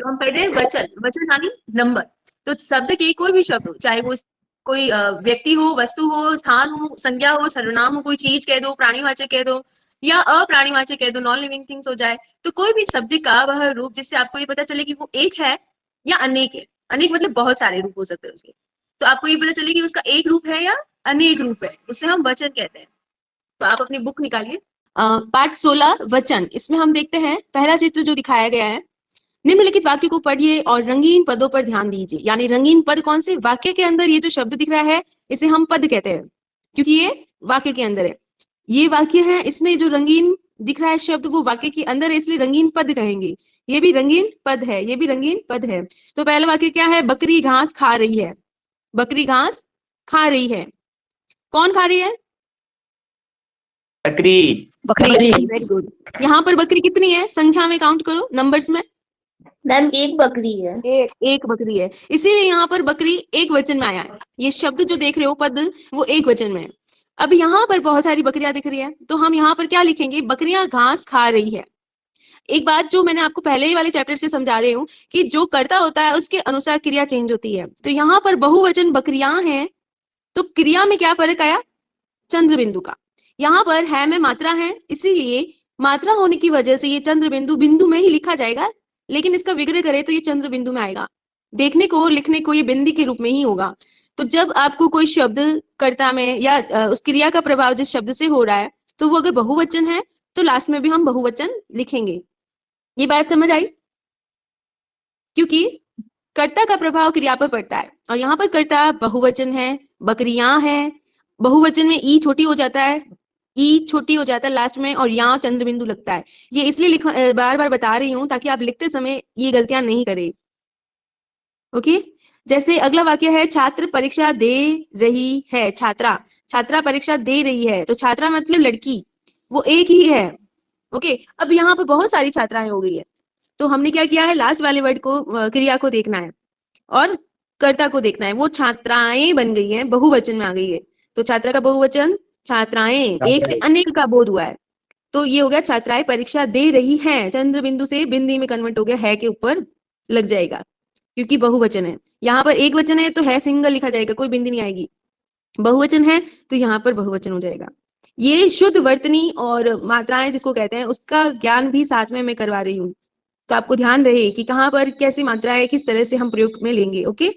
हम पढ़ रहे हैं वचन, वचन यानी नंबर। तो शब्द के कोई भी शब्द हो, चाहे वो कोई व्यक्ति हो, वस्तु हो, स्थान हो, संज्ञा हो, सर्वनाम हो, कोई चीज कह दो, प्राणीवाचक कह दो या अप्राणीवाचक कह दो, नॉन लिविंग थिंग्स हो जाए, तो कोई भी शब्द का वह रूप जिससे आपको ये पता चले कि वो एक है या अनेक है। अनेक मतलब बहुत सारे रूप हो सकते हैं उसके। तो आपको ये पता चले कि उसका एक रूप है या अनेक रूप है, उसे हम वचन कहते हैं। तो आप अपनी बुक निकालिए, पाठ 16 वचन। इसमें हम देखते हैं पहला चित्र जो दिखाया गया है, निम्नलिखित वाक्य को पढ़िए और रंगीन पदों पर ध्यान दीजिए। यानी रंगीन पद कौन से? वाक्य के अंदर ये जो शब्द दिख रहा है इसे हम पद कहते हैं, क्योंकि ये वाक्य के अंदर है। ये वाक्य है, इसमें जो रंगीन दिख रहा है शब्द वो वाक्य के अंदर है, इसलिए रंगीन पद कहेंगे। ये भी रंगीन पद है, ये भी रंगीन पद है। तो पहला वाक्य क्या है? बकरी घास खा रही है। बकरी घास खा रही है। कौन खा रही है? बकरी। बकरी। Very good. यहाँ पर बकरी कितनी है? संख्या में काउंट करो, नंबर्स में। मैम एक बकरी है। एक बकरी है, इसीलिए यहाँ पर बकरी एक वचन में आया है। ये शब्द जो देख रहे हो पद, वो एक वचन में है। अब यहाँ पर बहुत सारी बकरियां दिख रही है, तो हम यहाँ पर क्या लिखेंगे? बकरियां घास खा रही है। एक बात जो मैंने आपको पहले ही वाले चैप्टर से समझा रही हूँ कि जो कर्ता होता है उसके अनुसार क्रिया चेंज होती है। तो यहाँ पर बहुवचन बकरियां हैं, तो क्रिया में क्या फर्क आया? चंद्र बिंदु का। यहाँ पर है में मात्रा है, इसीलिए मात्रा होने की वजह से ये चंद्र बिंदु बिंदु में ही लिखा जाएगा, लेकिन इसका विग्रह करें तो ये चंद्र बिंदु में आएगा। देखने को लिखने को ये बिंदी के रूप में ही होगा। तो जब आपको कोई शब्द कर्ता में या उस क्रिया का प्रभाव जिस शब्द से हो रहा है, तो वो अगर बहुवचन है तो लास्ट में भी हम बहुवचन लिखेंगे। ये बात समझ आई? क्योंकि कर्ता का प्रभाव क्रिया पर पड़ता है, और यहाँ पर कर्ता बहुवचन है, बकरियां हैं। बहुवचन में ई छोटी हो जाता है, ई छोटी हो जाता है लास्ट में, और यहाँ चंद्र बिंदु लगता है। ये इसलिए बार बार बता रही हूँ ताकि आप लिखते समय ये गलतियां नहीं करें। ओके, जैसे अगला वाक्य है, छात्र परीक्षा दे रही है। छात्रा, छात्रा परीक्षा दे रही है, तो छात्रा मतलब लड़की, वो एक ही है। ओके, अब यहाँ पर बहुत सारी छात्राएं हो गई है, तो हमने क्या किया है? लास्ट वाले वर्ड को, क्रिया को देखना है और कर्ता को देखना है। वो छात्राएं बन गई हैं, बहुवचन में आ गई है। तो छात्रा का बहुवचन छात्राएं, एक से अनेक का बोध हुआ है, तो ये हो गया छात्राएं परीक्षा दे रही हैं। चंद्र बिंदु से बिंदी में कन्वर्ट हो गया, है के ऊपर लग जाएगा क्योंकि बहुवचन है। यहाँ पर एक वचन है तो है सिंगल लिखा जाएगा, कोई बिंदी नहीं आएगी। बहुवचन है तो यहाँ पर बहुवचन हो जाएगा। ये शुद्ध वर्तनी और मात्राएं जिसको कहते हैं उसका ज्ञान भी साथ में मैं करवा रही हूँ, तो आपको ध्यान रहे कि कहाँ पर कैसी मात्राएं किस तरह से हम प्रयोग में लेंगे। ओके,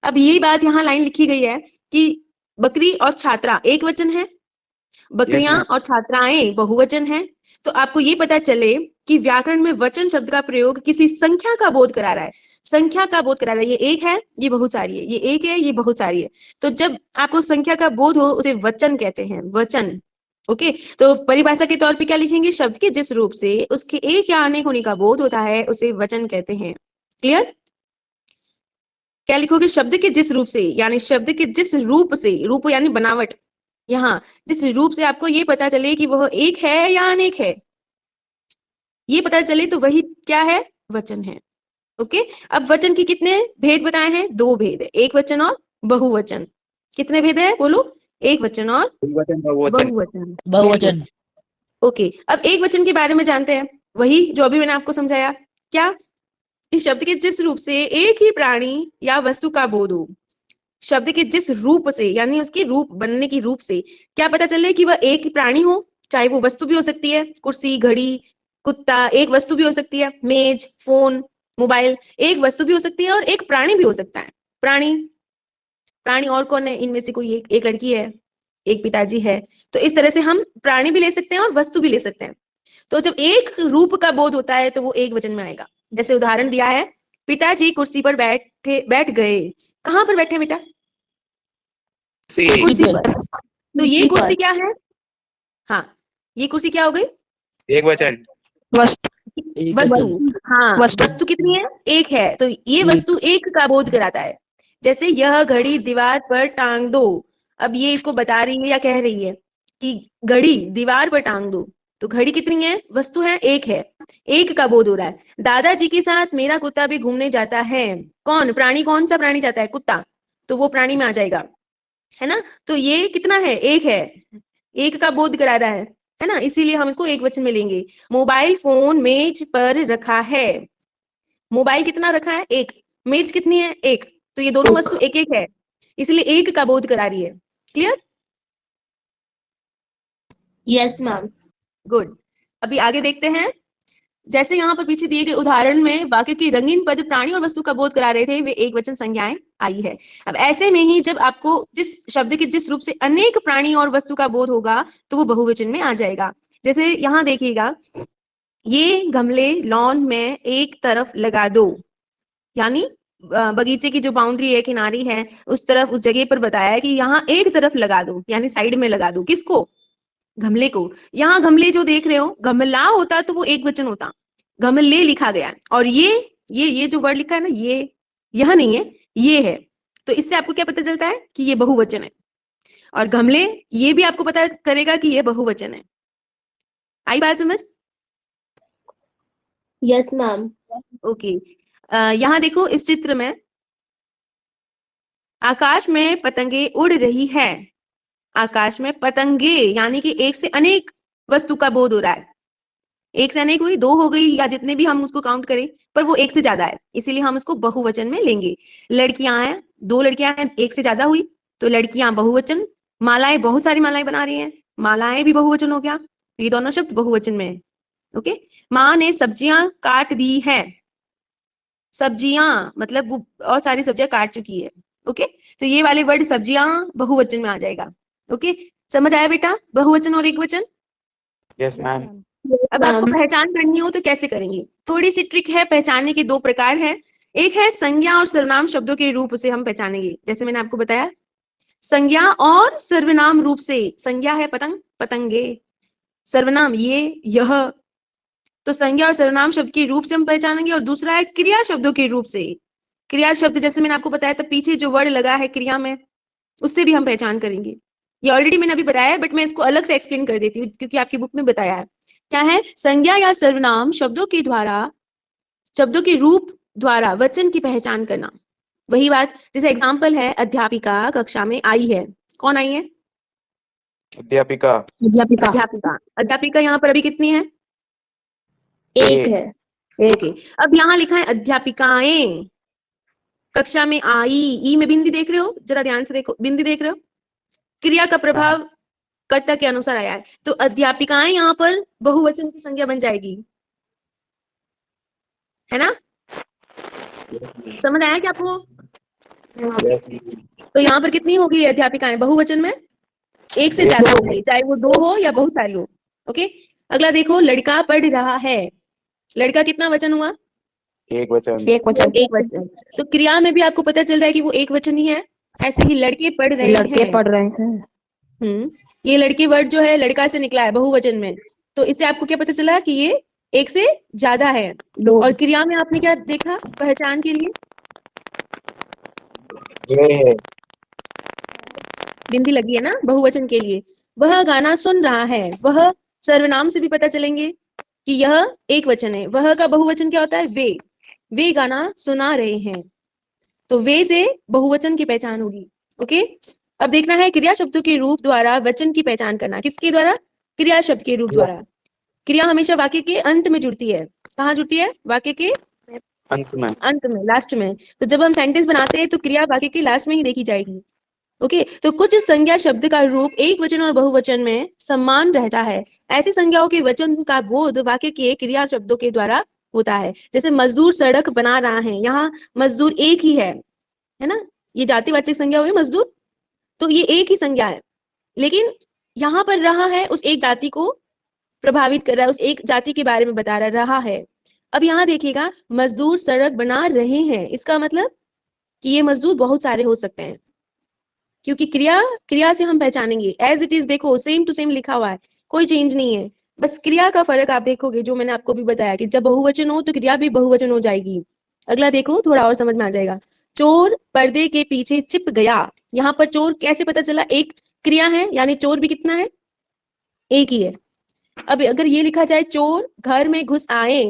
अब यही बात यहाँ लाइन लिखी गई है कि बकरी और छात्रा एक वचन है, बकरियां और छात्राएं बहुवचन है। तो आपको ये पता चले कि व्याकरण में वचन शब्द का प्रयोग किसी संख्या का बोध करा रहा है। संख्या का बोध करा रहा है, ये एक है, ये बहुत सारी है, ये एक है, ये बहुत सारी है। तो जब आपको संख्या का बोध हो उसे वचन कहते हैं, वचन। ओके, तो परिभाषा के तौर पे क्या लिखेंगे? शब्द के जिस रूप से उसके एक या अनेक होने का बोध होता है उसे वचन कहते हैं। क्लियर? क्या लिखोगे? शब्द के जिस रूप से, यानी शब्द के जिस रूप से, रूप यानी बनावट, यहाँ जिस रूप से आपको ये पता चले कि वह एक है या अनेक है, ये पता चले तो वही क्या है? वचन है। ओके, अब वचन के कितने भेद बताए हैं? दो भेद है, एक वचन और बहुवचन। कितने भेद है बोलो? एक वचन और बहुवचन। बहुवचन। ओके, अब एक वचन के बारे में जानते हैं, वही जो अभी मैंने आपको समझाया। क्या? इस शब्द के जिस रूप से एक ही प्राणी या वस्तु का बोध हो। शब्द के जिस रूप से, यानी उसके रूप बनने की रूप से क्या पता चले कि वह एक प्राणी हो, चाहे वो वस्तु भी हो सकती है, कुर्सी, घड़ी, कुत्ता एक वस्तु भी हो सकती है, मेज, फोन, मोबाइल एक वस्तु भी हो सकती है, और एक प्राणी भी हो सकता है। प्राणी, प्राणी और कौन है इनमें से? कोई एक लड़की है, एक पिताजी है। तो इस तरह से हम प्राणी भी ले सकते हैं और वस्तु भी ले सकते हैं। तो जब एक रूप का बोध होता है तो वो एक वचन में आएगा। जैसे उदाहरण दिया है, पिताजी कुर्सी पर बैठ गए। कहाँ पर बैठे बेटा? कुर्सी पर। तो ये कुर्सी क्या है? हाँ, ये कुर्सी क्या हो गई? एक वचन। वस्तु। हाँ, वस्तु कितनी है? एक है, तो ये वस्तु एक का बोध कराता है। जैसे यह घड़ी दीवार पर टांग दो। अब ये इसको बता रही है या कह रही है कि घड़ी दीवार पर टांग दो, तो घड़ी कितनी है? वस्तु है, एक है, एक का बोध हो रहा है। दादाजी के साथ मेरा कुत्ता भी घूमने जाता है। कौन प्राणी? कौन सा प्राणी जाता है? कुत्ता, तो वो प्राणी में आ जाएगा, है ना? तो ये कितना है? एक है, एक का बोध करा रहा है ना? इसीलिए हम इसको एक वचन में लेंगे। मोबाइल फोन मेज पर रखा है। मोबाइल कितना रखा है? एक। मेज कितनी है? एक। तो ये दोनों वस्तु एक एक है, इसलिए एक का बोध करा रही है। क्लियर? Yes ma'am. गुड। अभी आगे देखते हैं। जैसे यहाँ पर पीछे दिए गए उदाहरण में वाक्य की रंगीन पद प्राणी और वस्तु का बोध करा रहे थे, वे एक वचन संज्ञाएं आई है। अब ऐसे में ही जब आपको जिस शब्द के जिस रूप से अनेक प्राणी और वस्तु का बोध होगा तो वो बहुवचन में आ जाएगा। जैसे यहाँ देखिएगा, ये गमले लॉन में एक तरफ लगा दो, यानी बगीचे की जो बाउंड्री है, किनारी है, उस तरफ, उस जगह पर बताया है कि यहाँ एक तरफ लगा दो, यानी साइड में लगा दो। किसको? गमले को। यहाँ गमले जो देख रहे हो, गमला होता तो वो एक वचन होता, गमले लिखा गया है। और ये जो वर्ड लिखा है ना, ये यह नहीं है, ये है। तो इससे आपको क्या पता चलता है कि ये बहुवचन है। और गमले, ये भी आपको पता करेगा कि ये बहुवचन है। आई बात समझ? Yes ma'am. ओके। यहाँ देखो इस चित्र में, आकाश में पतंगे उड़ रही है। आकाश में पतंगे यानी कि एक से अनेक वस्तु का बोध हो रहा है। एक से अनेक हुई, दो हो गई, या जितने भी हम उसको काउंट करें, पर वो एक से ज्यादा है, इसीलिए हम उसको बहुवचन में लेंगे। लड़कियां हैं, दो लड़कियां हैं, एक से ज्यादा हुई, तो लड़कियां बहुवचन। मालाएं, बहुत सारी मालाएं बना रही हैं, मालाएं भी बहुवचन हो गया, तो ये दोनों शब्द बहुवचन में है। ओके। माँ ने सब्जियां काट दी है। सब्जियां मतलब वो और सारी सब्जियां काट चुकी है। ओके। तो ये वाले वर्ड सब्जियां बहुवचन में आ जाएगा। ओके। समझ आया बेटा, बहुवचन और एकवचन? Yes ma'am. अब आपको पहचान करनी हो तो कैसे करेंगे? थोड़ी सी ट्रिक है, पहचानने के दो प्रकार हैं। एक है संज्ञा और सर्वनाम शब्दों के रूप से हम पहचानेंगे, जैसे मैंने आपको बताया, संज्ञा और सर्वनाम रूप से। संज्ञा है पतंग, पतंगे। सर्वनाम ये, यह। तो संज्ञा और सर्वनाम शब्द के रूप से हम पहचानेंगे। और दूसरा है क्रिया शब्दों के रूप से। क्रिया शब्द, जैसे मैंने आपको बताया था, पीछे जो वर्ड लगा है क्रिया में, उससे भी हम पहचान करेंगे। ये ऑलरेडी मैंने अभी बताया है, बट मैं इसको अलग से एक्सप्लेन कर देती हूँ क्योंकि आपकी बुक में बताया है। क्या है? संज्ञा या सर्वनाम शब्दों के द्वारा, शब्दों के रूप द्वारा वचन की पहचान करना। वही बात, जैसे एग्जाम्पल है, अध्यापिका कक्षा में आई है। कौन आई है? अध्यापिका। अध्यापिका। अध्यापिका यहाँ पर अभी कितनी है? एक है। ओके। अब यहाँ लिखा है अध्यापिकाएं कक्षा में आई। ई में बिंदी देख रहे हो, जरा ध्यान से देखो, बिंदी देख रहे हो, क्रिया का प्रभाव कर्ता के अनुसार आया है। तो अध्यापिकाएं यहाँ पर बहुवचन की संज्ञा बन जाएगी, है ना? समझ आया क्या आपको? तो यहाँ पर कितनी होगी अध्यापिकाएं बहुवचन में? एक से ज्यादा होगी, चाहे वो दो हो या बहुत सारी हो। ओके। अगला देखो, लड़का पढ़ रहा है। लड़का कितना वचन हुआ? एक वचन। एक वचन। एक वचन। तो क्रिया में भी आपको पता चल रहा है कि वो एक वचन ही है। ऐसे ही लड़के पढ़ रहे हैं। पढ़ रहे हैं। ये लड़के वर्ड जो है लड़का से निकला है बहुवचन में, तो इससे आपको क्या पता चला कि ये एक से ज्यादा है। दो। और क्रिया में आपने क्या देखा पहचान के लिए? ये बिंदी लगी है ना बहुवचन के लिए। वह गाना सुन रहा है। वह सर्वनाम से भी पता चलेंगे कि यह एक वचन है। वह का बहुवचन क्या होता है? वे गाना सुना रहे हैं, तो वे से बहुवचन की पहचान होगी। ओके। अब देखना है क्रिया शब्दों के रूप द्वारा वचन की पहचान करना। किसके द्वारा? क्रिया शब्द के रूप द्वारा। क्रिया हमेशा वाक्य के अंत में जुड़ती है। कहाँ जुड़ती है? वाक्य के अंत में। अंत में, लास्ट में। तो जब हम सेंटेंस बनाते हैं तो क्रिया वाक्य के लास्ट में ही देखी जाएगी। ओके। तो कुछ संज्ञा शब्द का रूप एक वचन और बहुवचन में समान रहता है। ऐसी संज्ञाओं के वचन का बोध वाक्य के क्रिया शब्दों के द्वारा होता है। जैसे मजदूर सड़क बना रहा है, यहाँ मजदूर एक ही है ना? ये जातिवाचक संज्ञा हुई मजदूर, तो ये एक ही संज्ञा है, लेकिन यहाँ पर रहा है उस एक जाति को प्रभावित कर रहा है, उस एक जाति के बारे में बता रहा है। अब यहाँ देखिएगा, मजदूर सड़क बना रहे हैं, इसका मतलब कि ये मजदूर बहुत सारे हो सकते हैं, क्योंकि क्रिया से हम पहचानेंगे। एज इट इज देखो, सेम टू सेम लिखा हुआ है, कोई चेंज नहीं है। बस क्रिया का फर्क आप देखोगे, जो मैंने आपको भी बताया कि जब बहुवचन हो तो क्रिया भी बहुवचन हो जाएगी। अगला देखो, थोड़ा और समझ में आ जाएगा। चोर पर्दे के पीछे छिप गया। यहाँ पर चोर कैसे पता चला? एक क्रिया है, यानी चोर भी कितना है? एक ही है। अब अगर ये लिखा जाए चोर घर में घुस आए,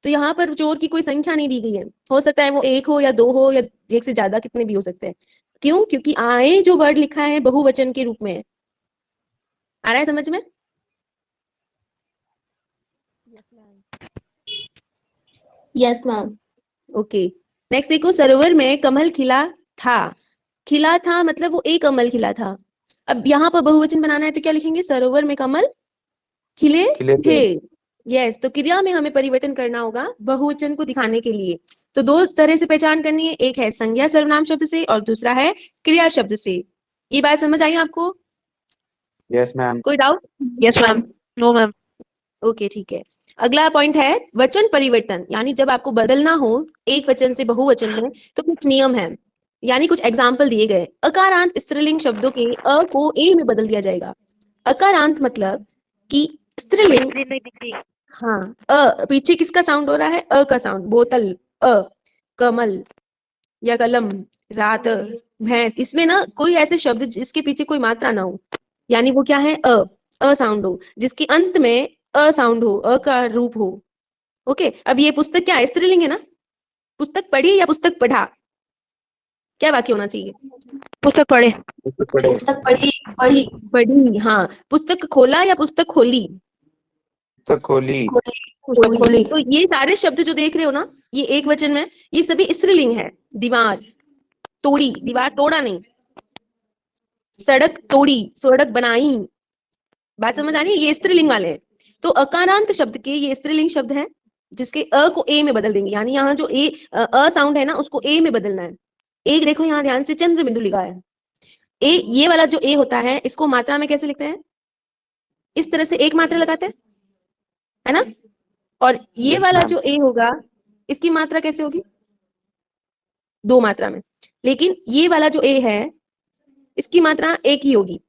तो यहाँ पर चोर की कोई संख्या नहीं दी गई है। हो सकता है वो एक हो या दो हो या एक से ज्यादा, कितने भी हो सकते हैं। क्यों? क्योंकि आए जो वर्ड लिखा है बहुवचन के रूप में है। आ रहा है समझ में? Yes ma'am. ओके, नेक्स्ट देखो, सरोवर में कमल खिला था। खिला था मतलब वो एक कमल खिला था। अब यहाँ पर बहुवचन बनाना है तो क्या लिखेंगे? सरोवर में कमल खिले खिले थे। थे। यस, तो क्रिया में हमें परिवर्तन करना होगा बहुवचन को दिखाने के लिए। तो दो तरह से पहचान करनी है, एक है संज्ञा सर्वनाम शब्द से और दूसरा है क्रिया शब्द से। ये बात समझ आई आपको? Yes ma'am. कोई doubt? Yes ma'am. No ma'am. Okay, ठीक है। अगला पॉइंट है वचन परिवर्तन, यानी जब आपको बदलना हो एक वचन से बहुवचन में तो कुछ नियम है, यानी कुछ एग्जाम्पल दिए गए। अकारांत स्त्रीलिंग शब्दों के अ को ए में बदल दिया जाएगा। अकारांत मतलब कि स्त्रीलिंग, हाँ, पीछे किसका साउंड हो रहा है? अ का साउंड। बोतल अ, कमल या कलम, रात, भैंस, इसमें ना कोई ऐसे शब्द जिसके पीछे कोई मात्रा ना हो, यानी वो क्या है? अ साउंड हो, जिसके अंत में अ साउंड हो, अ का रूप हो। ओके, अब ये पुस्तक क्या है? स्त्रीलिंग है ना? पुस्तक पढ़ी या पुस्तक पढ़ा? क्या वाक्य होना चाहिए? पुस्तक पढ़े। पुस्तक पढ़े। पुस्तक पढ़ी। पढ़ी। पढ़ी, हाँ। पुस्तक खोला या पुस्तक खोली? पुस्तक खोली। खोली। तो ये सारे शब्द जो देख रहे हो ना, ये एक वचन में, ये सभी स्त्रीलिंग है। दीवार तोड़ी, दीवार तोड़ा नहीं। सड़क तोड़ी, सड़क बनाई। बात समझ आ रही है? ये स्त्रीलिंग वाले हैं। तो अकारांत शब्द के ये स्त्रीलिंग शब्द हैं जिसके अ को ए में बदल देंगे, यानी यहाँ जो ए अ साउंड है ना उसको ए में बदलना है। एक देखो यहाँ ध्यान से चंद्र बिंदु लिखा है। ए, ये वाला जो ए होता है इसको मात्रा में कैसे लिखते हैं? इस तरह से एक मात्रा लगाते हैं, है ना? और ये यस वाला मैम। जो ए होगा इसकी मात्रा कैसे होगी? दो मात्रा में। लेकिन ये वाला जो ए है इसकी मात्रा एक ही होगी,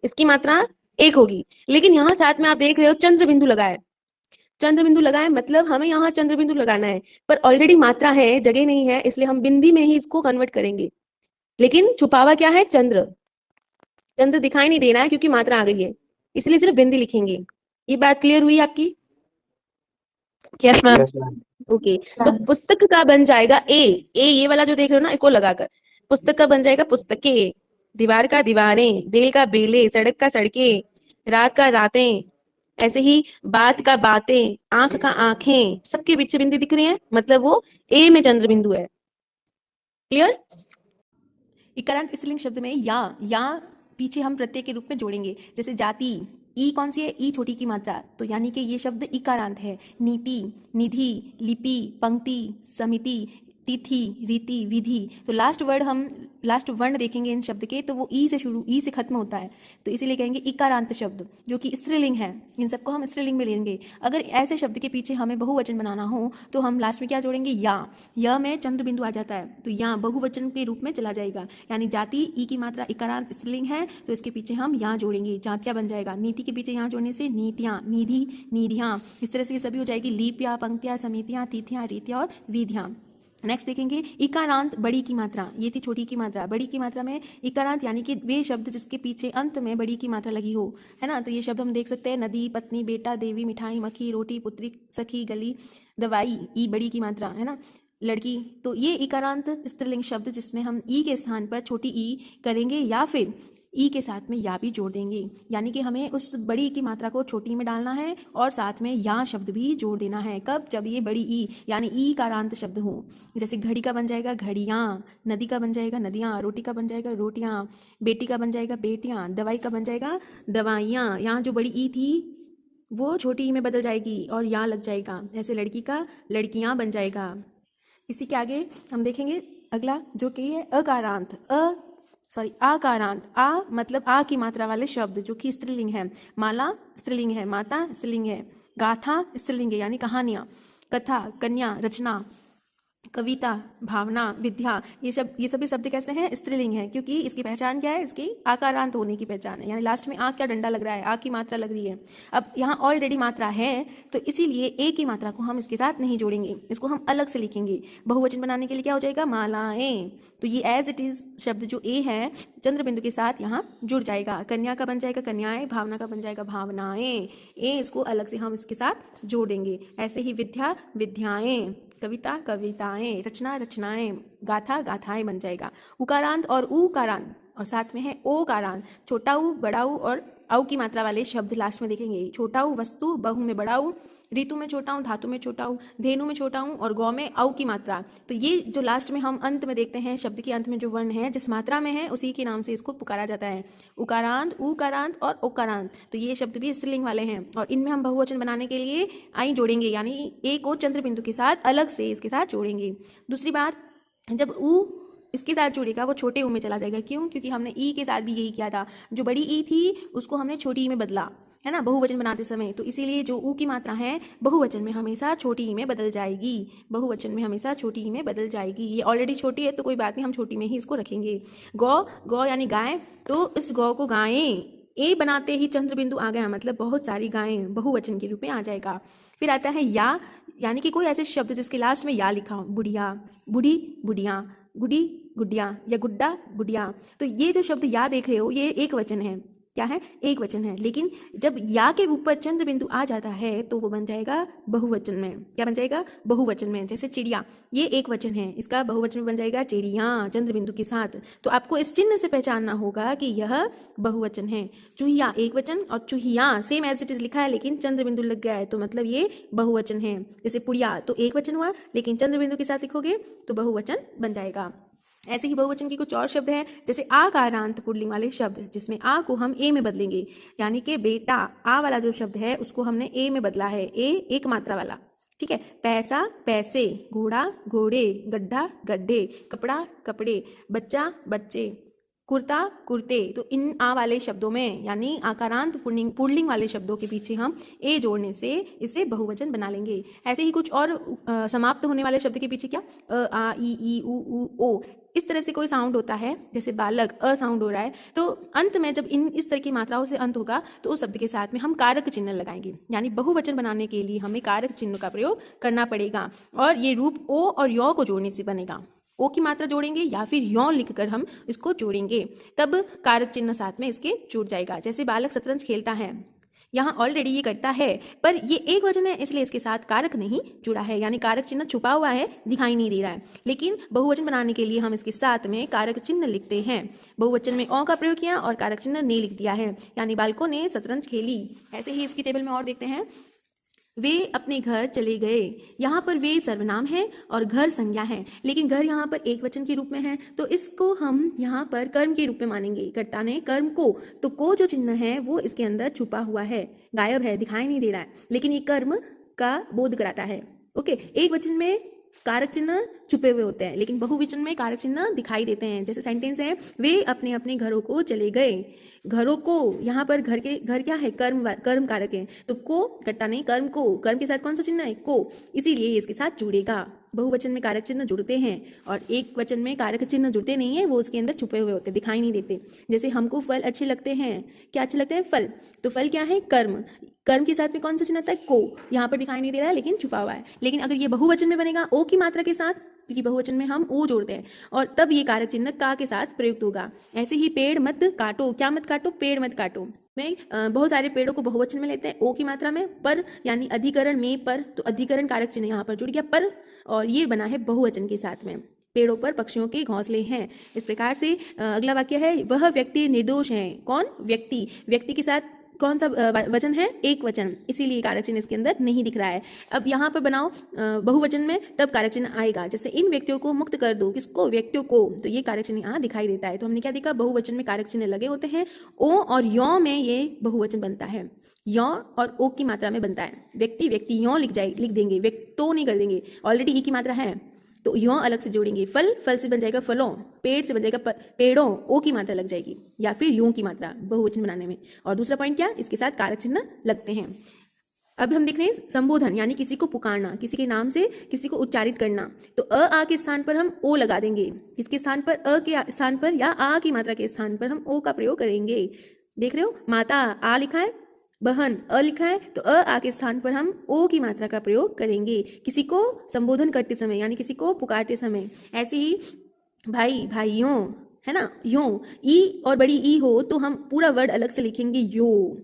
इसकी मात्रा एक होगी। लेकिन यहाँ साथ में आप देख रहे हो चंद्र बिंदु लगा है। चंद्र बिंदु लगाए मतलब हमें यहाँ चंद्र बिंदु लगाना है, पर ऑलरेडी मात्रा है, जगह नहीं है, इसलिए हम बिंदी में ही इसको कन्वर्ट करेंगे। लेकिन छुपावा क्या है? चंद्र। चंद्र दिखाई नहीं दे रहा है क्योंकि मात्रा आ गई है, इसलिए सिर्फ बिंदी लिखेंगे। ये बात क्लियर हुई आपकी? Yes ma'am. Yes ma'am. Okay, तो पुस्तक का बन जाएगा ए। ये वाला जो देख रहे हो ना इसको लगाकर पुस्तक का बन जाएगा पुस्तके। दीवार का दीवारें, बेल का बेले, सड़क का सड़कें, रात का रातें, ऐसे ही बात का बातें, आंख का आंखें, सबके पीछे बिंदी दिख रही है, मतलब वो ए में चंद्र बिंदु है। क्लियर? इकारांत स्त्रीलिंग शब्द में या पीछे हम प्रत्यय के रूप में जोड़ेंगे। जैसे जाति, ई कौन सी है? ई छोटी की मात्रा, तो यानी कि ये शब्द इकारांत है। नीति, निधि, लिपि, पंक्ति, समिति, तिथि, रीति, विधि, तो लास्ट वर्ण देखेंगे इन शब्द के तो वो ई से शुरू, ई से खत्म होता है, तो इसीलिए कहेंगे इकारांत शब्द, जो कि स्त्रीलिंग है। इन सबको हम स्त्रीलिंग में लेंगे। अगर ऐसे शब्द के पीछे हमें बहुवचन बनाना हो तो हम लास्ट में क्या जोड़ेंगे? या में चंद्र बिंदु आ जाता है तो या बहुवचन के रूप में चला जाएगा। यानी जाति, ई की मात्रा इकारांत स्त्रीलिंग है तो इसके पीछे हम यहाँ जोड़ेंगे, जातिया बन जाएगा। नीति के पीछे यहाँ जोड़ने से नीतियाँ, निधि, निधियाँ, इस तरह से ये सभी हो जाएगी। लीपियाँ, पंक्तियाँ, समितियाँ, तिथियाँ, रीतियाँ और विधियाँ। नेक्स्ट देखेंगे इकारांत बड़ी की मात्रा, ये थी छोटी की मात्रा। बड़ी की मात्रा में इकारांत यानी कि वे शब्द जिसके पीछे अंत में बड़ी की मात्रा लगी हो, है ना? तो ये शब्द हम देख सकते हैं, नदी, पत्नी, बेटा, देवी, मिठाई, मक्खी, रोटी, पुत्री, सखी, गली, दवाई, ई बड़ी की मात्रा, है ना? लड़की, तो ये इकारांत स्त्रीलिंग शब्द जिसमें हम ई के स्थान पर छोटी ई करेंगे या फिर ई के साथ में या भी जोड़ देंगे, यानी कि हमें उस बड़ी की मात्रा को छोटी में डालना है और साथ में या शब्द भी जोड़ देना है। कब? जब ये बड़ी ई यानी ई कारांत शब्द हो। जैसे घड़ी का बन जाएगा घड़ियाँ, नदी का बन जाएगा नदियाँ, रोटी का बन जाएगा रोटियाँ, बेटी का बन जाएगा बेटियाँ, दवाई का बन जाएगा दवाइयाँ। यहाँ जो बड़ी ई थी वो छोटी ई में बदल जाएगी और यहाँ लग जाएगा। ऐसे लड़की का लड़कियाँ बन जाएगा। इसी के आगे हम देखेंगे अगला जो कि है अकारांत। आकारांत। आ मतलब आ की मात्रा वाले शब्द जो कि स्त्रीलिंग है। माला स्त्रीलिंग है, माता स्त्रीलिंग है, गाथा स्त्रीलिंग है यानी कहानियाँ, कथा, कन्या, रचना, कविता, भावना, विद्या, ये सभी शब्द कैसे हैं? स्त्रीलिंग है, क्योंकि इसकी पहचान क्या है? इसकी आकारांत होने की पहचान है, यानी लास्ट में आ क्या डंडा लग रहा है, आ की मात्रा लग रही है। अब यहाँ ऑलरेडी मात्रा है तो इसीलिए ए की मात्रा को हम इसके साथ नहीं जोड़ेंगे, इसको हम अलग से लिखेंगे। बहुवचन बनाने के लिए क्या हो जाएगा? मालाएं। तो ये एज इट इज शब्द जो ए है चंद्र बिंदु के साथ यहाँ जुड़ जाएगा। कन्या का बन जाएगा कन्याएं, भावना का बन जाएगा भावनाएं, ए इसको अलग से हम इसके साथ जोड़ देंगे। ऐसे ही विद्या विद्याएं, कविता कविताएं, रचना रचनाएं, गाथा गाथाएं बन जाएगा। उकारांत और उकारांत और साथ में है ओ कारांत। छोटा ऊ, बड़ा ऊ और औ की मात्रा वाले शब्द लास्ट में देखेंगे। छोटा ऊ वस्तु, बहु में बड़ा ऊ, ऋतु में छोटा हूँ, धातु में छोटा हूँ, धेनु में छोटा हूँ और गौ में औ की मात्रा। तो ये जो लास्ट में हम अंत में देखते हैं, शब्द के अंत में जो वर्ण है जिस मात्रा में है उसी के नाम से इसको पुकारा जाता है। उकारांत, ऊकारांत और ओकारांत। तो ये शब्द भी स्त्रीलिंग वाले हैं और इनमें हम बहुवचन बनाने के लिए आई जोड़ेंगे, यानी ए को चंद्र बिंदु के साथ अलग से इसके साथ जोड़ेंगे। दूसरी बात, जब ऊ इसके साथ जुड़ेगा वो छोटे ऊ में चला जाएगा। क्यों? क्योंकि हमने ई के साथ भी यही किया था, जो बड़ी ई थी उसको हमने छोटी ई में बदला, है ना, बहुवचन बनाते समय। तो इसीलिए जो ऊ की मात्रा है बहुवचन में हमेशा छोटी ई में बदल जाएगी, बहुवचन में हमेशा छोटी ई में बदल जाएगी। ये ऑलरेडी छोटी है तो कोई बात नहीं, हम छोटी में ही इसको रखेंगे। गौ, गौ यानी गाय, तो इस गौ को गायें, ए बनाते ही चंद्र बिंदु आ गया, मतलब बहुत सारी गायें, बहुवचन के रूप में आ जाएगा। फिर आता है या, यानी कि कोई ऐसे शब्द जिसके लास्ट में या लिखा हो, बुढ़िया, बुढ़ी, बुढ़िया, गुडी, गुडिया या गुड्डा, गुडिया। तो ये जो शब्द या देख रहे हो ये एक वचन है। क्या है? एक वचन है। लेकिन जब या के ऊपर चंद्र बिंदु आ जाता है तो वो बन जाएगा बहुवचन में। क्या बन जाएगा? बहुवचन में। जैसे चिड़िया, ये एक वचन है, इसका बहुवचन में बन जाएगा चिड़िया चंद्र बिंदु के साथ। तो आपको इस चिन्ह से पहचानना होगा कि यह बहुवचन है। चूहिया एक वचन और चूहिया सेम एज इट इज लिखा है लेकिन चंद्र बिंदु लग गया है तो मतलब ये बहुवचन है। जैसे पुड़िया तो एक वचन हुआ लेकिन चंद्र बिंदु के साथ लिखोगे तो बहुवचन बन जाएगा। ऐसे ही बहुवचन के कुछ और शब्द हैं, जैसे आकारांत पुल्लिंग वाले शब्द, जिसमें आ को हम ए में बदलेंगे, यानी कि बेटा, आ वाला जो शब्द है उसको हमने ए में बदला है, ए एक मात्रा वाला। ठीक है। पैसा, पैसे, घोड़ा, घोड़े, गड्ढा, गड्ढे, कपड़ा, कपड़े, बच्चा, बच्चे, कुर्ता, कुर्ते। तो इन आ वाले शब्दों में यानी आकारांत पुल्लिंग वाले शब्दों के पीछे हम ए जोड़ने से इसे बहुवचन बना लेंगे। ऐसे ही कुछ और समाप्त होने वाले शब्द के पीछे क्या, अ, आ, ई, उ, ओ, इस तरह से कोई साउंड होता है, जैसे बालक, अ साउंड हो रहा है, तो अंत में जब इस तरह की मात्राओं से अंत होगा तो उस शब्द के साथ में हम कारक चिन्ह लगाएंगे। यानी बहुवचन बनाने के लिए हमें कारक चिन्ह का प्रयोग करना पड़ेगा और ये रूप ओ और यौ को जोड़ने से बनेगा। ओ की मात्रा जोड़ेंगे या फिर यौ लिखकर हम इसको जोड़ेंगे, तब कारक चिन्ह साथ में इसके जुड़ जाएगा। जैसे बालक शतरंज खेलता है, यहाँ ऑलरेडी ये करता है पर ये एक वचन है इसलिए इसके साथ कारक नहीं जुड़ा है, यानी कारक चिन्ह छुपा हुआ है, दिखाई नहीं दे रहा है। लेकिन बहुवचन बनाने के लिए हम इसके साथ में कारक चिन्ह लिखते हैं। बहुवचन में औ का प्रयोग किया और कारक चिन्ह ने लिख दिया है, यानी बालकों ने शतरंज खेली। ऐसे ही इसकी टेबल में और देखते हैं, वे अपने घर चले गए। यहाँ पर वे सर्वनाम है और घर संज्ञा है, लेकिन घर यहाँ पर एक वचन के रूप में है तो इसको हम यहाँ पर कर्म के रूप में मानेंगे। कर्ता ने कर्म को जो चिन्ह है वो इसके अंदर छुपा हुआ है, गायब है, दिखाई नहीं दे रहा है, लेकिन ये कर्म का बोध कराता है। ओके, एक वचन में कारक चिन्ह छुपे हुए होते हैं लेकिन बहुवचन में कारक चिन्ह दिखाई देते हैं। जैसे सेंटेंस है, वे अपने अपने घरों को चले गए। घरों को, यहाँ पर घर क्या है, कर्म कारक है, तो को कर्ता ने कर्म के साथ कौन सा चिन्ह है, को, इसीलिए इसके साथ जुड़ेगा। बहुवचन में कारक चिन्ह जुड़ते हैं और एक वचन में कारक चिन्ह जुड़ते नहीं है, वो उसके अंदर छुपे हुए होते हैं, दिखाई नहीं देते। जैसे हमको फल अच्छे लगते हैं, क्या अच्छे लगते हैं, फल, तो फल क्या है, कर्म के साथ में कौन सा चिन्ह आता है, को, यहाँ पर दिखाई नहीं दे रहा है लेकिन छुपा हुआ है। लेकिन अगर ये बहुवचन में बनेगा ओ की मात्रा के साथ, क्योंकि बहुवचन में हम ओ जोड़ते हैं, और तब ये कारक चिन्ह का के साथ प्रयुक्त होगा। ऐसे ही पेड़ मत काटो, क्या मत काटो, पेड़ मत काटो में बहुत सारे पेड़ों को बहुवचन में लेते हैं ओ की मात्रा में, पर यानी अधिकरण में पर, तो अधिकरण कारक चिन्ह यहाँ पर जुड़ गया पर, और ये बना है बहुवचन के साथ में। पेड़ों पर पक्षियों के घोंसले हैं। इस प्रकार से अगला वाक्य है, वह व्यक्ति निर्दोष है। कौन, व्यक्ति, व्यक्ति के साथ कौन सा वचन है, एक वचन, इसीलिए कारक चिन्ह इसके अंदर नहीं दिख रहा है। अब यहाँ पर बनाओ बहुवचन में, तब कारक चिन्ह आएगा। जैसे इन व्यक्तियों को मुक्त कर दो, किसको, व्यक्तियों को, तो ये कारक चिन्ह यहाँ दिखाई देता है। तो हमने क्या देखा, बहुवचन में कारक चिन्ह लगे होते हैं। ओ और यौ में ये बहुवचन बनता है, यौ और ओ की मात्रा में बनता है। व्यक्ति व्यक्ति यौ लिख देंगे, व्यक्तो नहीं कर देंगे, ऑलरेडी ई की मात्रा है तो यौ अलग से जोड़ेंगे। फल से बन जाएगा फलों, पेड़ से बन जाएगा पेड़ों, ओ की मात्रा लग जाएगी, या फिर यूं की मात्रा बहुवचन बनाने में। और दूसरा पॉइंट क्या, इसके साथ कारक चिन्ह लगते हैं। अब हम देख रहे हैं संबोधन, यानी किसी को पुकारना, किसी के नाम से किसी को उच्चारित करना। तो अ आ के स्थान पर हम ओ लगा देंगे, किसके स्थान पर, अ के स्थान पर या आ की मात्रा के स्थान पर हम ओ का प्रयोग करेंगे। देख रहे हो, माता आ लिखा है, बहन अ लिखा है, तो अ आ के स्थान पर हम ओ की मात्रा का प्रयोग करेंगे किसी को संबोधन करते समय, यानी किसी को पुकारते समय। ऐसे ही भाई, भाइयों, है ना, यो, ई और बड़ी ई हो तो हम पूरा वर्ड अलग से लिखेंगे, यो।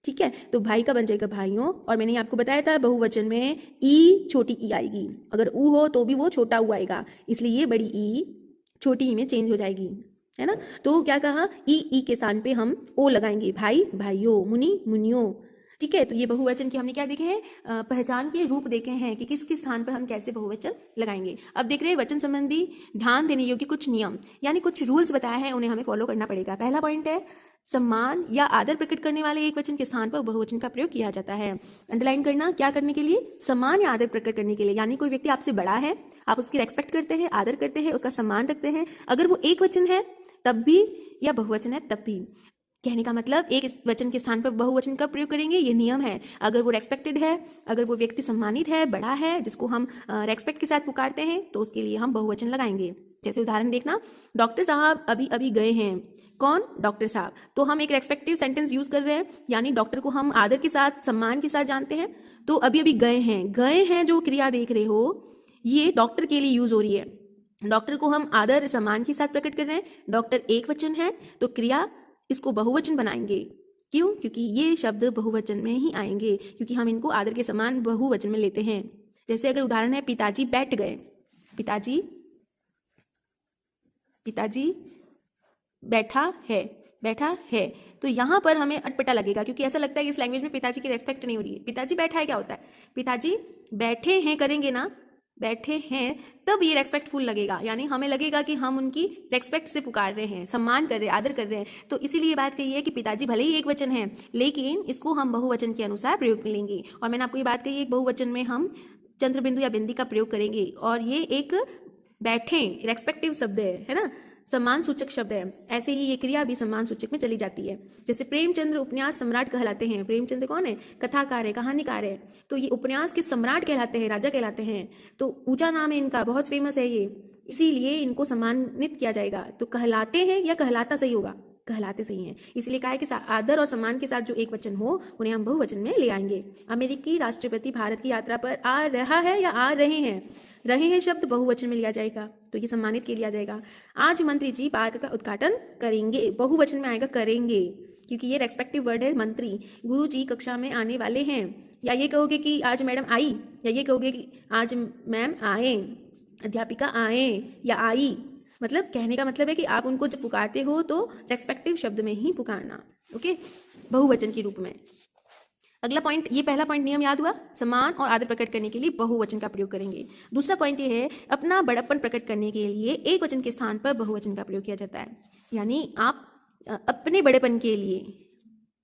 ठीक है, तो भाई का बन जाएगा भाइयों, और मैंने आपको बताया था बहुवचन में ई छोटी ई आएगी, अगर ऊ हो तो भी वो छोटा ऊ आएगा, इसलिए ये बड़ी ई छोटी ई में चेंज हो जाएगी, है ना। तो क्या कहा, ई के स्थान पे हम ओ लगाएंगे, भाई भाइयों, मुनि मुनियों, ठीक है, तो ये बहुवचन की हमने क्या देखे हैं, पहचान के रूप देखे हैं कि किस किस स्थान पर हम कैसे बहुवचन लगाएंगे। अब देख रहे हैं वचन संबंधी ध्यान देने योग्य कुछ नियम यानी कुछ रूल्स बताए हैं, उन्हें हमें फॉलो करना पड़ेगा। पहला पॉइंट है सम्मान या आदर प्रकट करने वाले एक वचन के स्थान पर बहुवचन का प्रयोग किया जाता है। अंडरलाइन करना, क्या करने के लिए, सम्मान या आदर प्रकट करने के लिए, यानी कोई व्यक्ति आपसे बड़ा है, आप उसकी रेस्पेक्ट करते हैं, आदर करते हैं, उसका सम्मान रखते हैं, अगर वो एक वचन है तब भी या बहुवचन है तब भी। कहने का मतलब एक वचन के स्थान पर बहुवचन का प्रयोग करेंगे, ये नियम है। अगर वो रेस्पेक्टेड है, अगर वो व्यक्ति सम्मानित है, बड़ा है, जिसको हम रेस्पेक्ट के साथ पुकारते हैं, तो उसके लिए हम बहुवचन लगाएंगे। जैसे उदाहरण देखना, डॉक्टर साहब अभी अभी गए हैं। कौन? डॉक्टर साहब। तो हम एक रेस्पेक्टिव सेंटेंस यूज कर रहे हैं, यानी डॉक्टर को हम आदर के साथ, सम्मान के साथ जानते हैं। तो अभी अभी गए हैं जो क्रिया देख रहे हो, ये डॉक्टर के लिए यूज हो रही है। डॉक्टर को हम आदर सम्मान के साथ प्रकट कर रहे हैं। डॉक्टर एक वचन है तो क्रिया इसको बहुवचन बनाएंगे। क्यों? क्योंकि ये शब्द बहुवचन में ही आएंगे, क्योंकि हम इनको आदर के समान बहुवचन में लेते हैं। जैसे अगर उदाहरण है पिताजी बैठ गए, पिताजी बैठा है, तो यहाँ पर हमें अटपटा लगेगा, क्योंकि ऐसा लगता है कि इस लैंग्वेज में पिताजी की रेस्पेक्ट नहीं हो रही है। पिताजी बैठा है क्या होता है? पिताजी बैठे हैं करेंगे ना, बैठे हैं, तब ये रेस्पेक्टफुल लगेगा, यानी हमें लगेगा कि हम उनकी रेस्पेक्ट से पुकार रहे हैं, सम्मान कर रहे हैं, आदर कर रहे हैं। तो इसीलिए ये बात कही है कि पिताजी भले ही एक वचन है, लेकिन इसको हम बहुवचन के अनुसार प्रयोग में लेंगे। और मैंने आपको ये बात कही, एक बहुवचन में हम चंद्र बिंदु या बिंदी का प्रयोग करेंगे, और ये एक बैठे रेस्पेक्टिव शब्द है ना, सम्मान सूचक शब्द है। ऐसे ही ये क्रिया भी सम्मान सूचक में चली जाती है। जैसे प्रेमचंद्र उपन्यास सम्राट कहलाते हैं। प्रेमचंद्र कौन है? कथाकार है, कहानीकार है, तो ये उपन्यास के सम्राट कहलाते हैं, राजा कहलाते हैं। तो ऊंचा नाम है इनका, बहुत फेमस है ये, इसीलिए इनको सम्मानित किया जाएगा। तो कहलाते हैं या कहलाता सही होगा? कहलाते सही हैं। इसलिए कहा है कि आदर और सम्मान के साथ जो एक वचन हो उन्हें हम बहुवचन में ले आएंगे। अमेरिकी राष्ट्रपति भारत की यात्रा पर आ रहा है या आ रहे हैं? रहे हैं शब्द बहुवचन में लिया जाएगा, तो ये सम्मानित के लिया जाएगा। आज मंत्री जी पार्क का उद्घाटन करेंगे, बहुवचन में आएगा करेंगे, क्योंकि ये रेस्पेक्टिव वर्ड है। मंत्री, गुरु जी कक्षा में आने वाले हैं, या ये कहोगे कि आज मैडम आई, या ये कहोगे कि आज मैम आए, अध्यापिका आए या आई। मतलब कहने का मतलब है कि आप उनको जब पुकारते हो तो रेस्पेक्टिव शब्द में ही पुकारना, ओके, बहुवचन के रूप में। अगला पॉइंट, ये पहला पॉइंट नियम याद हुआ, सम्मान और आदर प्रकट करने के लिए बहुवचन का प्रयोग करेंगे। दूसरा पॉइंट ये है, अपना बड़प्पन प्रकट करने के लिए एक वचन के स्थान पर बहुवचन का प्रयोग किया जाता है। यानी आप अपने बड़ेपन के लिए,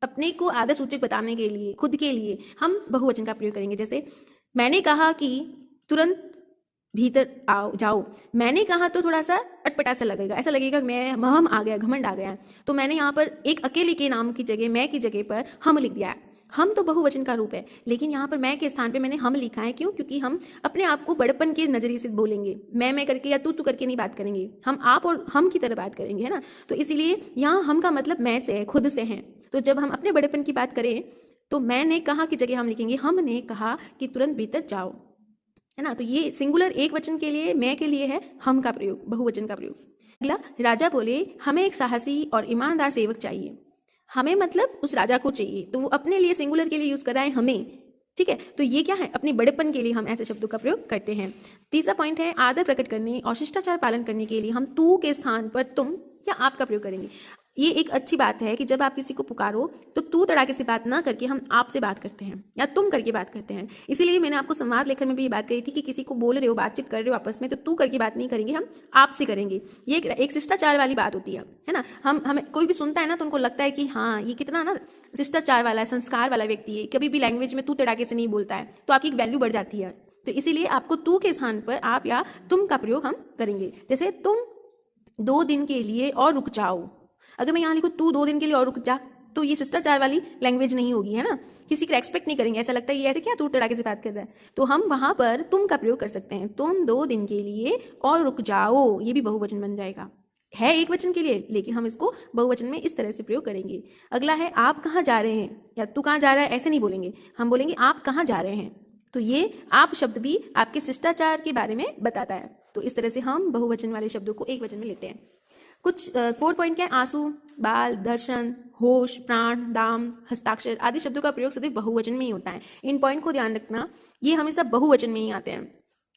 अपने को आदर सूचक बताने के लिए, खुद के लिए हम बहुवचन का प्रयोग करेंगे। जैसे मैंने कहा कि तुरंत भीतर आओ जाओ, मैंने कहा तो थोड़ा सा अटपटा सा लगेगा, ऐसा लगेगा मैं महम आ गया, घमंड आ गया। तो मैंने यहाँ पर एक अकेले के नाम की जगह, मैं की जगह पर हम लिख दिया है। हम तो बहुवचन का रूप है, लेकिन यहाँ पर मैं के स्थान पे मैंने हम लिखा है। क्यों? क्योंकि हम अपने आप को बड़पन के नजरिए से बोलेंगे, मैं करके या तू करके नहीं बात करेंगे, हम आप और हम की तरह बात करेंगे, है ना। तो इसीलिए यहाँ हम का मतलब मैं से है, खुद से है। तो जब हम अपने बड़ेपन की बात करें तो मैंने कहा की जगह हम लिखेंगे हमने कहा कि तुरंत भीतर जाओ, है ना। तो ये सिंगुलर एक वचन के लिए, मैं के लिए है हम का प्रयोग, बहुवचन का प्रयोग। अगला, राजा बोले हमें एक साहसी और ईमानदार सेवक चाहिए। हमें मतलब उस राजा को चाहिए, तो वो अपने लिए सिंगुलर के लिए यूज कर रहा है हमें, ठीक है। तो ये क्या है, अपने बड़ेपन के लिए हम ऐसे शब्दों का प्रयोग करते हैं। तीसरा पॉइंट है, आदर प्रकट करने और शिष्टाचार पालन करने के लिए हम तू के स्थान पर तुम या आप का प्रयोग करेंगे। ये एक अच्छी बात है कि जब आप किसी को पुकारो तो तू तड़ाके से बात ना करके हम आप से बात करते हैं या तुम करके बात करते हैं। इसीलिए मैंने आपको संवाद लेखन में भी ये बात कही थी कि किसी को बोल रहे हो, बातचीत कर रहे हो आपस में, तो तू करके बात नहीं करेंगे, हम आप से करेंगे। ये एक शिष्टाचार वाली बात होती है ना। हमें कोई भी सुनता है ना तो उनको लगता है कि हाँ ये कितना ना शिष्टाचार वाला है, संस्कार वाला व्यक्ति है, कभी भी लैंग्वेज में तू तड़ाके से नहीं बोलता है, तो आपकी एक वैल्यू बढ़ जाती है। तो इसीलिए आपको तू के स्थान पर आप या तुम का प्रयोग हम करेंगे। जैसे तुम 2 दिन के लिए और रुक जाओ, अगर मैं यहाँ लिखूँ तू 2 दिन के लिए और रुक जा, तो ये शिष्टाचार वाली लैंग्वेज नहीं होगी, है ना। किसी का एक्सपेक्ट नहीं करेंगे, ऐसा लगता है ये ऐसे क्या तू तड़ाके से बात कर रहा है, तो हम वहां पर तुम का प्रयोग कर सकते हैं। तुम 2 दिन के लिए और रुक जाओ, ये भी बहुवचन बन जाएगा, है एक वचन के लिए, लेकिन हम इसको बहुवचन में इस तरह से प्रयोग करेंगे। अगला है, आप कहाँ जा रहे हैं, या तू कहाँ जा रहा है ऐसे नहीं बोलेंगे, हम बोलेंगे आप कहाँ जा रहे हैं। तो ये आप शब्द भी आपके शिष्टाचार के बारे में बताता है। तो इस तरह से हम बहुवचन वाले शब्दों को एक वचन में लेते हैं। कुछ 4 पॉइंट क्या है, आंसू, बाल, दर्शन, होश, प्राण, दाम, हस्ताक्षर आदि शब्दों का प्रयोग सदैव बहुवचन में ही होता है। इन पॉइंट को ध्यान रखना, ये हमेशा बहुवचन में ही आते हैं।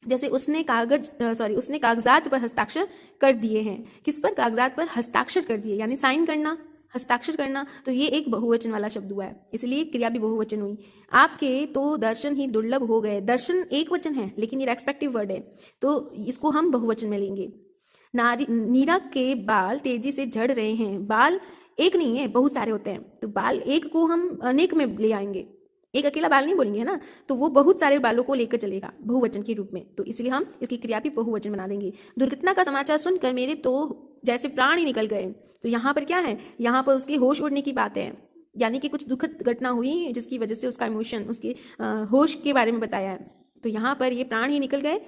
जैसे उसने कागजात पर हस्ताक्षर कर दिए हैं, किस पर, कागजात पर हस्ताक्षर कर दिए, यानी साइन करना, हस्ताक्षर करना, तो ये एक बहुवचन वाला शब्द हुआ है, इसलिए क्रिया भी बहुवचन हुई। आपके तो दर्शन ही दुर्लभ हो गए, दर्शन एक वचन है लेकिन ये रेस्पेक्टिव वर्ड है, तो इसको हम बहुवचन में लेंगे। नीरा के बाल तेजी से झड़ रहे हैं, बाल एक नहीं है, बहुत सारे होते हैं, तो बाल एक को हम अनेक में ले आएंगे, एक अकेला बाल नहीं बोलेंगे है ना, तो वो बहुत सारे बालों को लेकर चलेगा बहुवचन के रूप में, तो इसलिए हम इसकी क्रिया भी बहुवचन बना देंगे। दुर्घटना का समाचार सुनकर मेरे तो जैसे प्राण ही निकल गए, तो यहाँ पर क्या है, यहाँ पर उसकी होश उड़ने की बात है, यानी कि कुछ दुखद घटना हुई जिसकी वजह से उसका इमोशन, उसकी होश के बारे में बताया है, तो यहाँ पर ये प्राण ही निकल गए,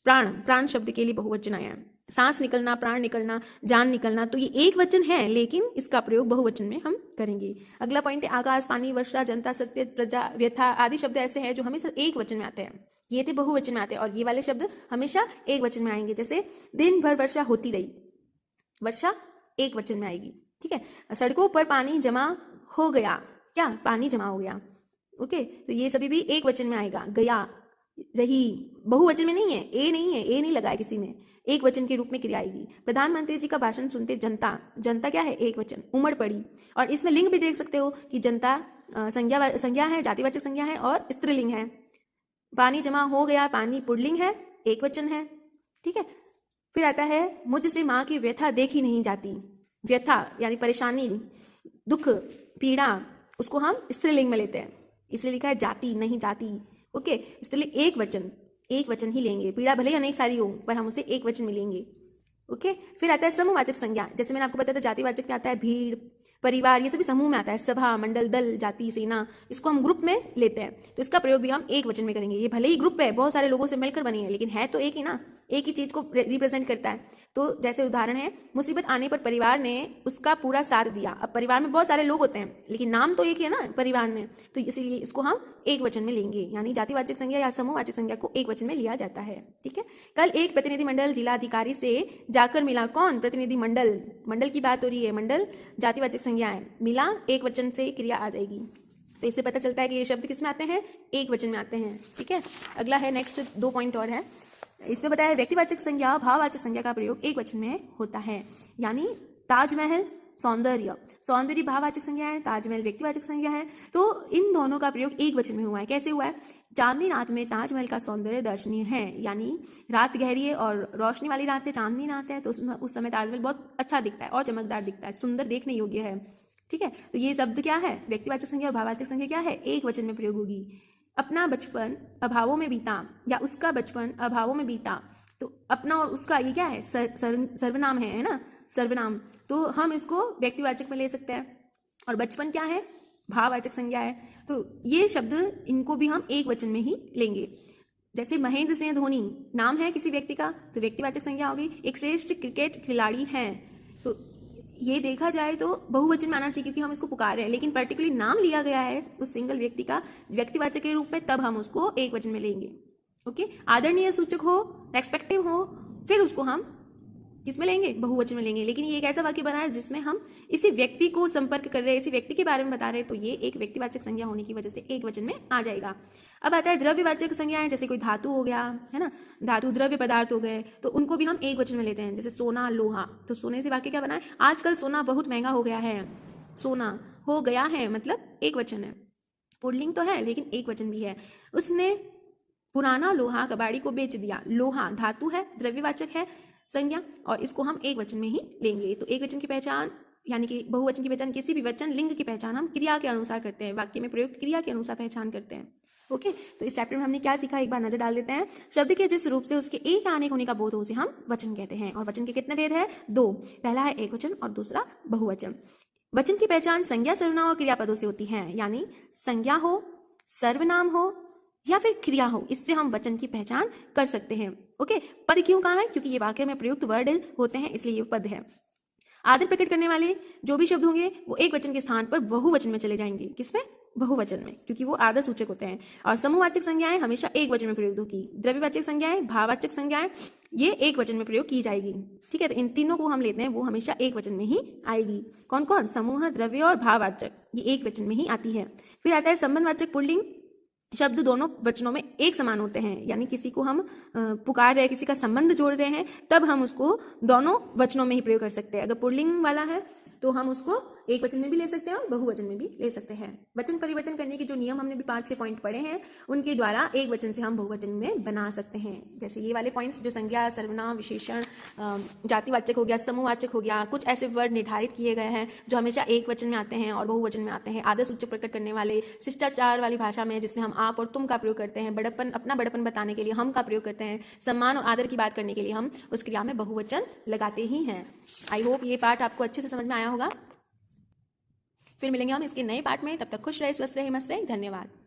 प्राण शब्द के लिए बहुवचन आया है। सांस निकलना, प्राण निकलना, जान निकलना, तो ये एक वचन है लेकिन इसका प्रयोग बहुवचन में हम करेंगे। अगला पॉइंट है आकाश, पानी, वर्षा, जनता, सत्य, प्रजा, व्यथा आदि शब्द ऐसे हैं जो हमेशा एक वचन में आते हैं, ये थे बहुवचन में आते हैं, और ये वाले शब्द हमेशा एक वचन में आएंगे। जैसे दिन भर वर्षा होती रही, वर्षा एक वचन में आएगी, ठीक है। सड़कों पर पानी जमा हो गया, क्या पानी जमा हो गया, ओके, तो ये सभी भी एक वचन में आएगा। गया, रही, बहुवचन में नहीं है, ए नहीं लगाया किसी ने, एक वचन के रूप में क्रिया आएगी। प्रधानमंत्री जी का भाषण सुनते जनता क्या है, एक वचन, उमड़ पड़ी, और इसमें लिंग भी देख सकते हो कि जनता संज्ञा है, जातिवाचक संज्ञा है और स्त्रीलिंग है। पानी जमा हो गया, पानी पुल्लिंग है, एक वचन है, ठीक है। फिर आता है मुझसे माँ की व्यथा देखी नहीं जाती, व्यथा यानी परेशानी, दुख, पीड़ा, उसको हम स्त्रीलिंग में लेते हैं, इसलिए लिखा है जाति नहीं जाती, ओके, इसलिए एक वचन ही लेंगे। पीड़ा भले ही अनेक सारी हो पर हम उसे एक वचन में लेंगे, ओके। फिर आता है समूहवाचक संज्ञा, जैसे मैंने आपको बताया था जातिवाचक में आता है भीड़, परिवार, ये सभी समूह में आता है, सभा, मंडल, दल, जाति, सेना, इसको हम ग्रुप में लेते हैं, तो इसका प्रयोग भी हम एक वचन में करेंगे। ये भले ही ग्रुप है, बहुत सारे लोगों से मिलकर बनी है, लेकिन है तो एक ही ना, एक ही चीज को रिप्रेजेंट करता है। तो जैसे उदाहरण है, मुसीबत आने पर परिवार ने उसका पूरा साथ दिया। अब परिवार में बहुत सारे लोग होते हैं लेकिन नाम तो एक ही है ना परिवार में, तो इसीलिए इसको हम एक वचन में लेंगे, यानी जातिवाचक संज्ञा या समूहवाचक संज्ञा को एक वचन में लिया जाता है, ठीक है। कल एक प्रतिनिधिमंडल जिलाधिकारी से जाकर मिला, कौन, प्रतिनिधि मंडल, मंडल की बात हो रही है, मंडल जातिवाचक संज्ञा है, मिला एक वचन से क्रिया आ जाएगी, तो इससे पता चलता है कि ये शब्द किस में आते हैं, एक वचन में आते हैं, ठीक है। अगला है नेक्स्ट 2 पॉइंट और है, इसमें बताया है व्यक्तिवाचक संज्ञा, भाववाचक संज्ञा का प्रयोग एक वचन में होता है, यानी ताजमहल सौंदर्य भाववाचक संज्ञा है, ताजमहल व्यक्तिवाचक संज्ञा है, तो इन दोनों का प्रयोग एक वचन में हुआ है। कैसे हुआ है, चांदनी रात में ताजमहल का सौंदर्य दर्शनीय है, यानी रात गहरी है और रोशनी वाली रात है, चांदनी रात है, तो उस समय ताजमहल बहुत अच्छा दिखता है और चमकदार दिखता है, सुंदर, देखने योग्य है, ठीक है। तो ये शब्द क्या है, व्यक्तिवाचक संज्ञा और भाववाचक संज्ञा क्या है, एक वचन में प्रयोग होगी। अपना बचपन अभावों में बीता, या उसका बचपन अभावों में बीता, तो अपना और उसका ये क्या है, सर्वनाम है ना, सर्वनाम, तो हम इसको व्यक्तिवाचक में ले सकते हैं, और बचपन क्या है, भाववाचक संज्ञा है, तो ये शब्द इनको भी हम एक वचन में ही लेंगे। जैसे महेंद्र सिंह धोनी नाम है किसी व्यक्ति का, तो व्यक्तिवाचक संज्ञा होगी। एक श्रेष्ठ क्रिकेट खिलाड़ी है, तो ये देखा जाए तो बहुवचन में आना चाहिए क्योंकि हम इसको पुकार रहे हैं, लेकिन पर्टिकुलरली नाम लिया गया है उस सिंगल व्यक्ति का व्यक्तिवाचक के रूप में, तब हम उसको एक वचन में लेंगे, ओके। आदरणीय सूचक हो, रेस्पेक्टिव हो, फिर उसको हम किसमें लेंगे, बहुवचन में लेंगे। लेकिन ये एक ऐसा वाक्य बना है जिसमें हम इसी व्यक्ति को संपर्क कर रहे हैं, इसी व्यक्ति के बारे में बता रहे हैं, तो ये एक व्यक्तिवाचक संज्ञा होने की वजह से एक वचन में आ जाएगा। अब आता है द्रव्यवाचक संज्ञाएं, जैसे कोई धातु हो गया है ना, धातु द्रव्य पदार्थ हो गए, तो उनको भी हम एक वचन में लेते हैं, जैसे सोना, लोहा, तो सोने से वाक्य क्या बना है, आजकल सोना बहुत महंगा हो गया है, सोना हो गया है मतलब एक वचन है, पुल्लिंग तो है लेकिन एक वचन भी है। उसने पुराना लोहा कबाड़ी को बेच दिया, लोहा धातु है, द्रव्यवाचक है संज्ञा, और इसको हम एक वचन में ही लेंगे। तो एक वचन की पहचान यानी कि बहुवचन की पहचान, किसी भी वचन लिंग की पहचान हम क्रिया के अनुसार करते हैं, वाक्य में प्रयुक्त क्रिया के अनुसार पहचान करते हैं, ओके। तो इस चैप्टर में हमने क्या सीखा, एक बार नजर डाल देते हैं। शब्द के जिस रूप से उसके एक आने होने का बोध हो उसे हम वचन कहते हैं, और वचन के कितने भेद है, 2, पहला है एक वचन और दूसरा बहुवचन। वचन की पहचान संज्ञा, सर्वनाम और क्रियापदों से होती है, यानी संज्ञा हो, सर्वनाम हो या फिर क्रिया हो, इससे हम वचन की पहचान कर सकते हैं, ओके। पद क्यों कहा है, क्योंकि ये वाक्य में प्रयुक्त वर्ड होते हैं इसलिए ये पद है। आदर प्रकट करने वाले जो भी शब्द होंगे वो एक वचन के स्थान पर बहुवचन में चले जाएंगे, किसमें, बहुवचन में, क्योंकि वो आदर सूचक होते हैं। और समूहवाचक संज्ञाएं हमेशा एक वचन में प्रयोग होगी, द्रव्यवाचक संज्ञाएं, भाववाचक संज्ञाएं ये एक वचन में प्रयोग की जाएगी, ठीक है। तो इन तीनों को हम लेते हैं, वो हमेशा एक वचन में ही आएगी। कौन कौन, समूह, द्रव्य और भाववाचक, ये एक वचन में ही आती है। फिर आता है संबंधवाचक पुल्लिंग, शब्द दोनों वचनों में एक समान होते हैं, यानी किसी को हम पुकार रहे हैं, किसी का संबंध जोड़ रहे हैं, तब हम उसको दोनों वचनों में ही प्रयोग कर सकते हैं। अगर पुल्लिंग वाला है तो हम उसको एक वचन में भी ले सकते हैं और बहुवचन में भी ले सकते हैं। वचन परिवर्तन करने के जो नियम हमने भी 5-6 पॉइंट पढ़े हैं, उनके द्वारा एक वचन से हम बहुवचन में बना सकते हैं। जैसे ये वाले पॉइंट्स जो संज्ञा, सर्वनाम, विशेषण, जातिवाचक हो गया, समूहवाचक हो गया, कुछ ऐसे वर्ड निर्धारित किए गए हैं जो हमेशा एक वचन में आते हैं और बहुवचन में आते हैं। आदर सूचक प्रकट करने वाले, शिष्टाचार वाली भाषा में जिसमें हम आप और तुम का प्रयोग करते हैं, बड़प्पन, अपना बड़प्पन बताने के लिए हम का प्रयोग करते हैं, सम्मान और आदर की बात करने के लिए हम उस क्रिया में बहुवचन लगाते ही हैं। आई होप ये पार्ट आपको अच्छे से समझ में आया होगा। फिर मिलेंगे हम इसके नए पार्ट में, तब तक खुश रहे, स्वस्थ रहे, मस्त रहे। धन्यवाद।